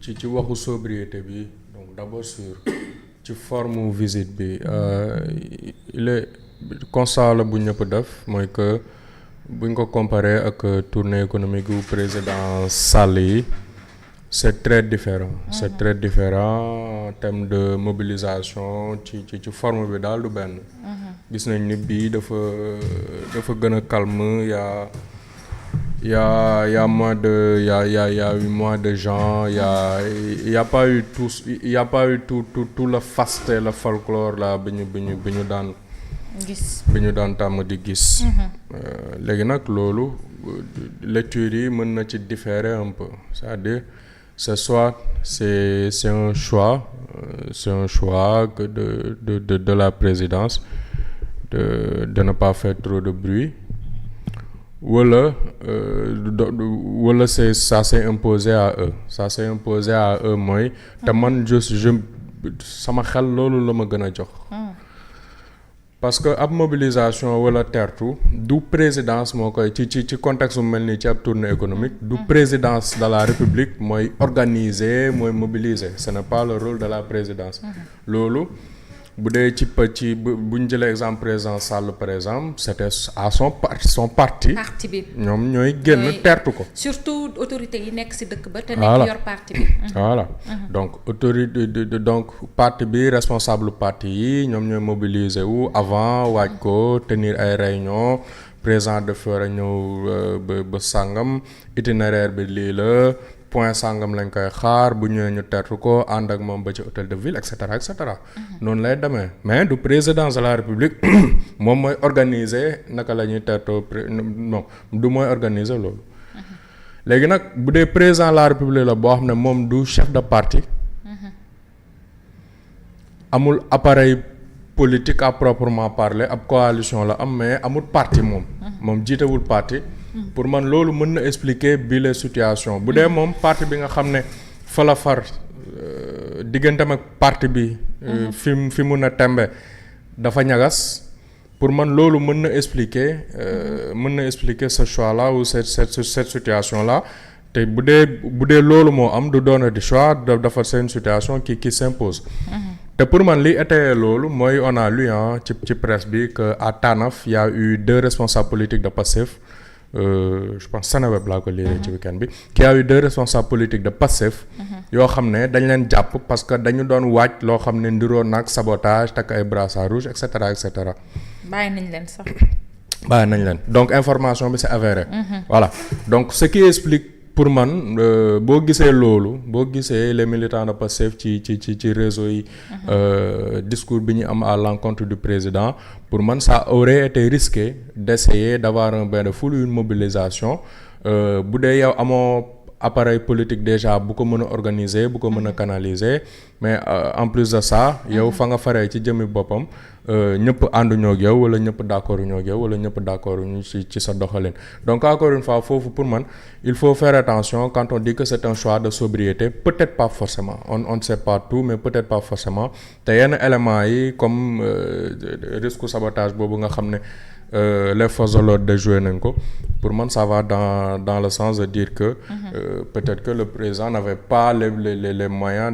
ci waxu sobriété bi donc d'abord sur ci forme visite bi il est constat la bu ñëpp def mooy que buñ ko comparé ak tournée économique gu président Sall yi c'est très différent c'est très différent en termes de mobilisation ci forme bi daal du benn gis nañ ni bii dafa gën a calme y a moins de y a eu moins de gens y a pas eu tout le faste le folklore là bi ñu daan tàmm di gis léegi nag loolu lecture yi mën na ci différer un peu c'est-à-dire c'est soit c'est un choix que de la présidence de ne pas faire trop de bruit wala ça s'est imposé à eux mooy te man je sama xel loolu la ma gën a jox parce que ab mobilisation wala tertu du présidence moo koy ci contexte mu mel nii ci ab tournée économique du présidence de la république mooy organiser mooy mobiliser ce n'est pas le rôle de la présidence loolu bu dee ci bu ñu jëlee exemple président Sall par exemple c'était à son parti bi ñoom ñooy génn tertu ko surtout autorité yi nekk ci dëkk ba te nekk yor parti bi voilà donc autorité donc parti bi responsable parti yi ñoom ñooy mobiliser wu avant waaj ko tenir ay réunion président de fera ñëw ba sàngam itinéraire bi lii la point sàngam lañ koy xaar bu ñëwee ñu tertu ko ànd ak moom ba ci hôtel de ville et cetera noonu lay demee mais du président de la république moom mooy organiser naka la ñuy tertoo non du mooy organiser loolu léegi nag bu dee président de la république la boo xam ne moom du chef de parti amul appareil politique à proprement parler ab coalition la am mais amul parti moom jiitewul parti pour man loolu mën na expliquer bi les situation bu dee moom parti bi nga xam ne fa la far digganteem ak parti bi fi mun a tembe dafa ñagas pour man loolu mën na expliquer ce choix là ou cette situation là te bu dee loolu moo am du doon di choix dafa c'est une situation qui s'impose te pour man li étayé loolu mooy on a lu ci presse bi que à Tanaf y a eu 2 responsables politiques de Pastef je pense Seneweb laa ko lire ci week-end bi qui a eu 2 responsables politiques de Pastef yoo xam ne dañ leen jàpp parce que dañu doon waaj loo xam ne ndiroo nag sabotage takk ay brassard rouge et cetera bàyyi nañ leen donc information bi c'est avéré voilà donc ce qui explique pour man boo gisee les militants de Pastef ci réseau yi discours bi ñu am à l'encontre du président pour man ça aurait été risqué d'essayer d'avoir un bain de foule une mobilisation bu dee yow amoo appareil politique déjà bu ko mën a organiser bu ko mën a canaliser mais en plus de ça yow fa nga faree ci jëmmi boppam ñëpp ànduñoo ak yow wala ñëpp d'accord ñoo ak yow wala ñëpp d'accord ñu ci sa doxalin donc encore une fois foofu pour man il faut faire attention quand on dit que c'est un choix de sobriété peut-être pas forcément on ne sait pas tout mais peut-être pas forcément te yenn éléments yi comme risque sabotage boobu nga xam ne les forces de l'ordre de jouer nañ ko pour man ça va dans le sens de dire que peut-être que le président n'avait pas les moyens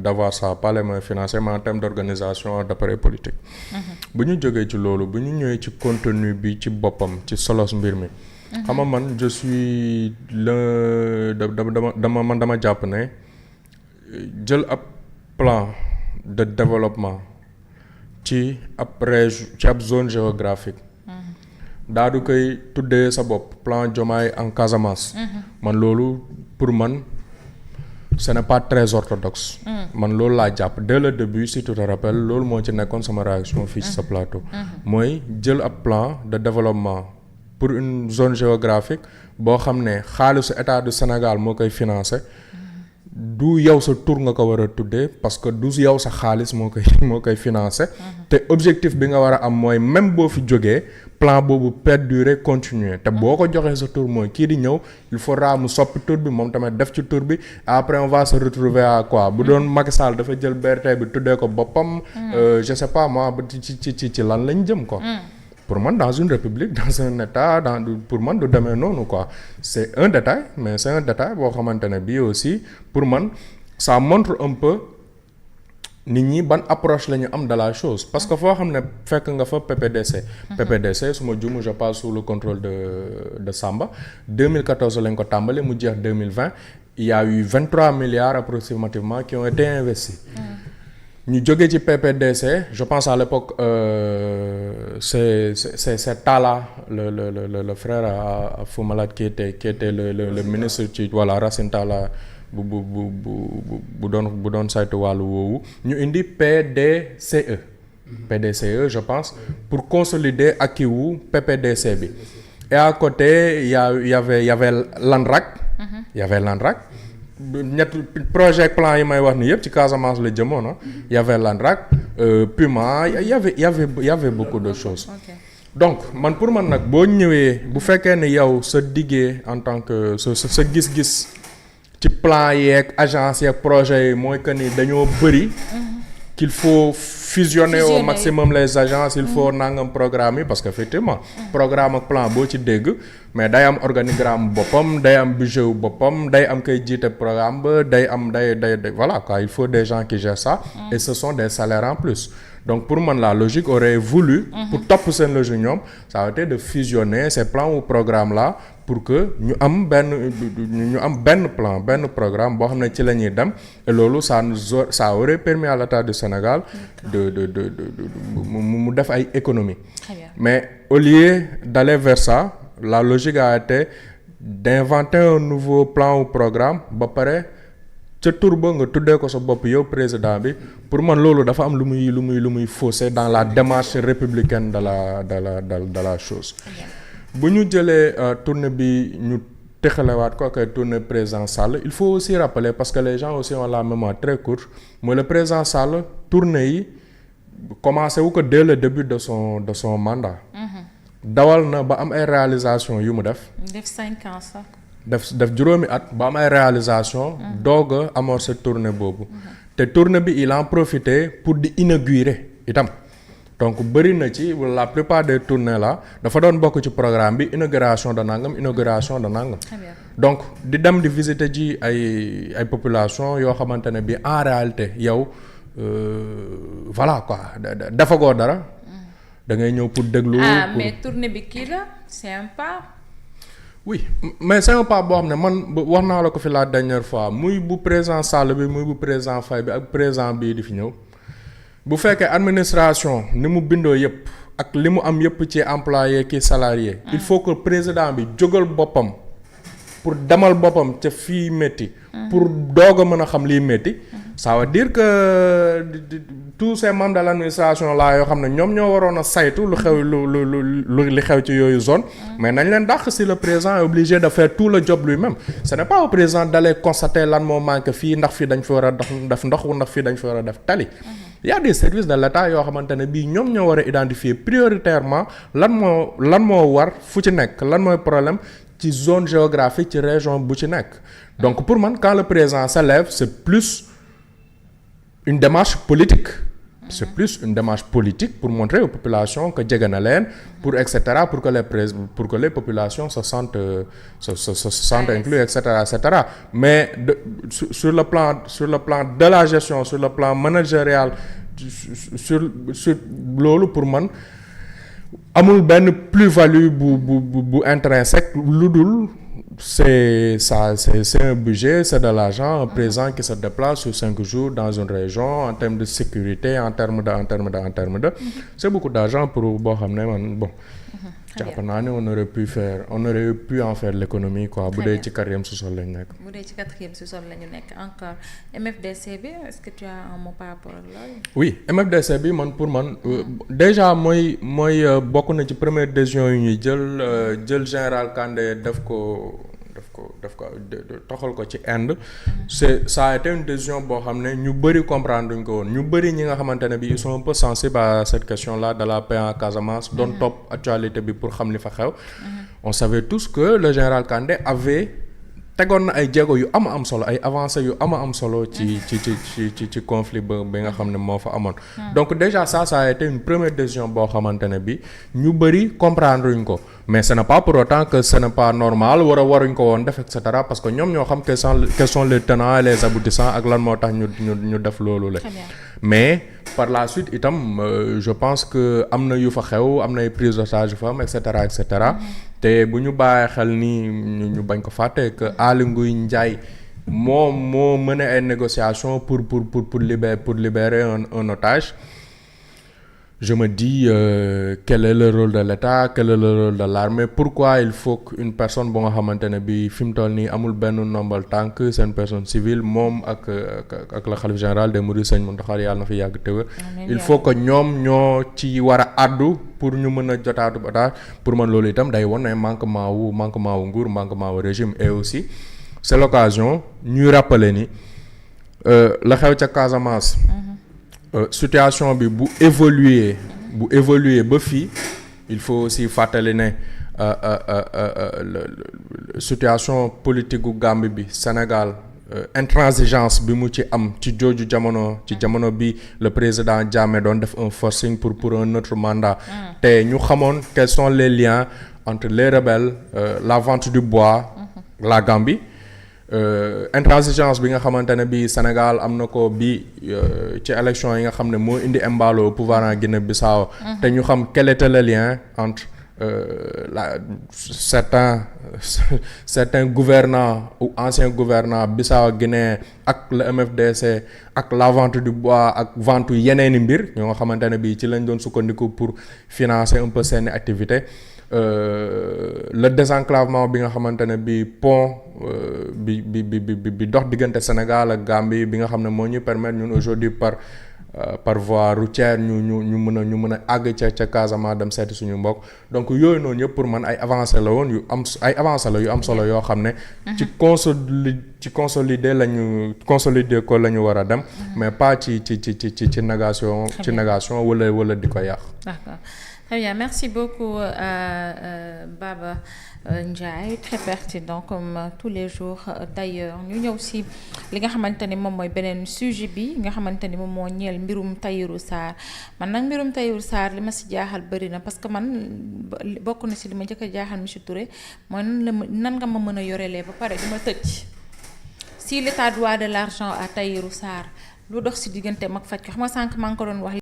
d'avoir ça, pas les moyens financiers mais en termes d'organisation d'appareil politique bu ñu jógee ci loolu bu ñu ñëwee ci contenu bi ci boppam ci solos mbir mi xam nga man je suis dama jàpp ne jël ab plan de développement ci ab zone géographique daa du koy tuddee sa bopp plan Diomaye en Casamance man loolu pour man ce n'est pas très orthodoxe man loolu laa jàpp dès le début si tu te rappelles loolu moo ci nekkoon sama réaction fii ci sa plateau mooy jël ab plan de développement pour une zone géographique boo xam ne xaalisu état du Sénégal moo koy financer du yow sa tur nga ko war a tuddee parce que du yow sa xaalis moo koy financer te objectif bi nga war a am mooy même boo fi jógee plan boobu perdurer continuer te boo ko joxee sa tur mooy kii di ñëw il faudra mu soppi tur bi moom tamit def ci tur bi après on va se retrouver à quoi bu doon Macky Sall dafa jël BRT bi tuddee ko boppam je sais pas moi ci lan lañ jëm quoi pour man dans une république dans un état pour man du demee noonu quoi c'est un détail mais c'est un détail boo xamante ne bii aussi pour man ça montre un peu nit ñi ban approche la ñu am de la chose parce que foo xam ne fekk nga fa PPDC su ma juum je passe sous le contrôle de Samba 2014 lañ ko tàmbali mu jeex 2020 il y a eu 23 milliards approximativement qui ont été investis. ñu jógee ci PPDC je pense à l'époque c'est Talla le frère à Fou Malade qui était le ministre ci voilà Racine Talla bu doon saytu wàllu woowu ñu indi PDCE je pense pour consolider acquis wu PPDC bi et à côté y avait l'ANRAC ñett projet plan yi may wax ni yëpp ci Casamance la jëmoon y avait l'ANRAC Puma y avait beaucoup de choses. Okay. Donc man pour man nag boo ñëwee bu fekkee ne yow sa diggee en tant que sa gis-gis ci plan yeeg agence yeeg projet yi mooy que ni dañoo bëri qu'il faut fusionner au maximum les agences il faut nangam programme yi parce que effectivement programme ak plan boo ci dégg mais day am organigramme boppam day am budget wu boppam day am koy jiite programme ba day voilà quoi il faut des gens qui gèrent ça et ce sont des salaires en plus donc pour man la logique aurait voulu pour topp seen logique ñoom ça a été de fusionner ces plans ou programmes là pour que ñu am benn plan benn programme boo xam ne ci la ñuy dem et loolu ça aurait permis à l'État du Sénégal de mu def ay économie mais au lieu d'aller vers ça la logique a été d'inventer un nouveau plan ou programme ba pare ca tur ba nga tuddee ko sa bopp yow président bi pour man loolu dafa am lu muy fausser dans la démarche républicaine de la chose bu ñu jëlee tournée bi ñu texalewaat ko ak tournée président Sall il faut aussi rappeler parce que les gens aussi ont la mémoire très courte mooy le président Sall tournée yi commencé wu ko dès le début de son mandat dawal na ba am ay réalisation yu mu def 5 ans sax def juróomi at ba am ay réalisation doog a amorcer tournée boobu te tournée bi il en profité pour di inaugurer itam donc bëri na ci la plupart des tournées là dafa doon bokk ci programme bi inauguration de nangam donc di dem di visiter ji ay population yoo xamante ne bi en réalité yow voilà quoi dafagoo dara da ngay ñëw pour déglu. mais tournée bi kii la c'est un pas. oui mais c'est un pas boo xam ne man wax naa la ko fi la dernière fois muy bu président Sall bi muy bu président Faye bi ak président bii di fi ñëw bu fekkee administration ni mu bindoo yëpp ak li mu am yëpp ci employé ki salarié il faut que président bi jógal boppam pour demal boppam ca fii métti pour doog a mën a xam liy métti ça veut dire que tous ces membres de l'administration là yoo xam ne ñoom ñoo waroon a saytu lu xew li xew ci yooyu zone mais nañ leen dàq si le président est obligé de faire tout le job lui-même ce n'est pas au président d'aller constater lan moo manque fii ndax fii dañ fi war a def ndox ndax fii dañ fi war a def tali il y a des services de l'État yoo xamante ne bii ñoom ñoo war a identifier prioritairement lan moo war fu ci nekk lan mooy problème ci zone géographique ci région bu ci nekk donc pour man quand le président s'élève c'est plus une démarche politique pour montrer aux populations que jege na leen pour et cetera pour que les populations se sentent inclus et cetera mais sur le plan de la gestion sur le plan managérial sur loolu pour man amul benn plus-value bu intrinsèque lu dul c'est un budget, c'est de l'argent, un président qui se déplace sur 5 jours dans une région en termes de sécurité, en termes de c'est beaucoup d'argent pour boo xam ne man bon jàpp naa ne on aurait pu en faire l'économie quoi bu dee ci 4e sous-sol lañu nekk. bu dee ci 4e sous-sol lañu nekk encore MFDC bi est-ce que tu as un mot par rapport ak loolu. oui MFDC bi pour man déjà mooy bokk na ci première décision yu ñuy jël général Kandé def ko toxal ko ci Inde ça a été une décision boo xam ne ñu bëri comprendre duñ ko woon ñu bëri ñi nga xamante ne bi ils sont un peu sensibles à cette question là de la paix en Casamance doon topp actualité bi pour xam li fa xew on savait tous que le général Kandé avait tegoon na ay jéego yu am solo ay avancées yu am solo ci conflit bi nga xam ne moo fa amoon. donc déjà ça a été une première décision boo xamante ne bi ñu bëri comprendre uñ ko mais ce n'est pas pour autant que ce n'est pas normal waruñ ko woon def et cetera parce que ñoom ñoo xam quels sont les tenants et les aboutissants ak lan moo tax ñu def loolu la. mais par la suite itam je pense que am na yu fa xew am na ay prise d'otage yu fa am et cetera. te bu ñu bàyyi xel ni ñu bañ ko fàtte que Aly Ngouille Ndiaye moo mené ay négociations pour libérer un otage. Je me dis quel est le rôle de l'État, quel est le rôle de l'armée, pourquoi il faut qu'une personne bu nga xamante ne bi fi mu toll nii amul benn nombal tànk c'est une personne civile moom ak le khalife général des mourides Sëñ Mountakha yàlla na fi yàgg te wér il faut que ñoom ñoo ci war a àddu pour ñu mën a jotaatu otage pour man loolu itam day won ay manquement wu nguur manquement wu régime et aussi c'est l'occasion ñuy rappeler ni la xew ca Casamance. Situation bi bu évoluer ba fii il faut aussi fàttali ne situation politique gu Gambie bi Sénégal intransigeance bi mu ci am ci jooju jamono bi le président Jammeh doon def un forcing pour un autre mandat te ñu xamoon quels sont les liens entre les rebelles la vente du bois la Gambie intransigeance bi nga xamante ne bi Sénégal am na ko bi ci élection yi nga xam ne moo indi embalo au pouvoir en Guinée-Bissau te ñu xam quel était le lien entre certains gouvernants ou anciens gouvernants Bissau-Guinée ak le MFDC ak la vente du bois ak vente yeneeni mbir ñoo nga xamante ne bi ci lañ doon sukkandiku pour financer un peu seeni activité le désenclavement bi nga xamante ne bi pont bi dox diggante Sénégal ak Gambie bi nga xam ne moo ñu permettre ñun aujourd'hui par voie routière ñu mën a àgg ca Casamance dem seeti suñu mbokk donc yooyu noonu yëpp pour man ay avancées la woon yu am solo yoo xam ne ci consolider ko la ñu war a dem mais pas ci négation wala di ko yàq. D'accord. Très bien, merci beaucoup Baba Ndiaye, très pertinent comme tous les jours d'ailleurs. ñu ñëw si li nga xamante ni moom mooy beneen sujet bi nga xamante ni moom moo ñeel mbirum Tahirou Sarr man nag mbirum Tahirou Sarr li ma si jaaxal bëri na parce que man bokk na si li ma njëkk a jaaxal monsieur Touré mooy nan nga ma mën a yorelee ba pare di ma tëj si l'État doit de l'argent à Tahirou Sarr lu dox si diggante mag faj ko xam nga sànq maa ngi ko doon wax